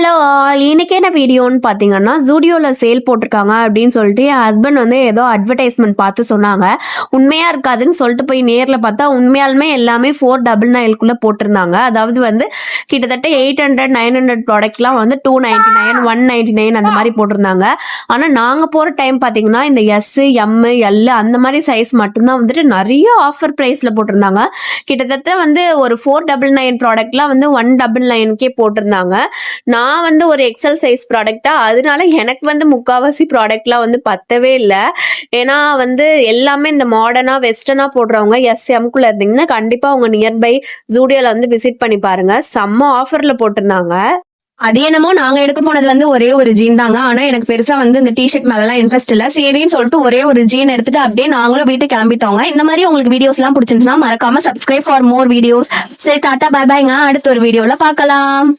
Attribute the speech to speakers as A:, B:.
A: Hello all, இன்னைக்கு என்ன வீடியோன்னு பார்த்தீங்கன்னா ஜூடியோவில் சேல் போட்டிருக்காங்க அப்படின்னு சொல்லிட்டு என் ஹஸ்பண்ட் வந்து ஏதோ அட்வர்டைஸ்மெண்ட் பார்த்து சொன்னாங்க. உண்மையா இருக்காதுன்னு சொல்லிட்டு போய் நேரில் பார்த்தா உண்மையாலுமே எல்லாமே 499 போட்டிருந்தாங்க. அதாவது வந்து கிட்டத்தட்ட 800 900 ப்ராடக்ட்லாம் வந்து 299 199 அந்த மாதிரி போட்டிருந்தாங்க. ஆனால் நாங்கள் போகிற டைம் பார்த்தீங்கன்னா இந்த எஸ் எம் எல் அந்த மாதிரி சைஸ் மட்டும்தான் வந்துட்டு நிறைய ஆஃபர் ப்ரைஸில் போட்டிருந்தாங்க. கிட்டத்தட்ட வந்து ஒரு 499 ப்ராடக்ட்லாம் வந்து 199 போட்டிருந்தாங்க. நான் வந்து ஒரு எக்ஸல் சைஸ் ப்ராடக்ட்டா அதனால எனக்கு வந்து முக்காவாசி ப்ராடக்ட்லாம் வந்து பத்தவே இல்லை. ஏன்னா வந்து எல்லாமே இந்த மாடர்னா வெஸ்டர்னா போடுறவங்க எஸ்எம்குள்ள இருந்தீங்கன்னா கண்டிப்பா உங்க நியர்பை ஜூடியோல வந்து விசிட் பண்ணி பாருங்க. செம்ம ஆஃபர்ல போட்டிருந்தாங்க.
B: அது என்னமோ நாங்க எடுக்க போனது வந்து ஒரே ஒரு ஜீன் தாங்க. ஆனா எனக்கு பெருசா வந்து இந்த டிஷர்ட் மேல எல்லாம் இன்ட்ரெஸ்ட் இல்ல. சரின்னு சொல்லிட்டு ஒரே ஒரு ஜீன் எடுத்துட்டு அப்படியே நாங்களும் வீட்டுக்கு கிளம்பிட்டோங்க. இந்த மாதிரி உங்களுக்கு வீடியோஸ் எல்லாம் பிடிச்சிருந்துச்சுன்னா மறக்காம சப்ஸ்கிரைப் ஃபார் மோர் வீடியோஸ். சரி, டாடா பை பாய்ங்க. அடுத்த ஒரு வீடியோல பார்க்கலாம்.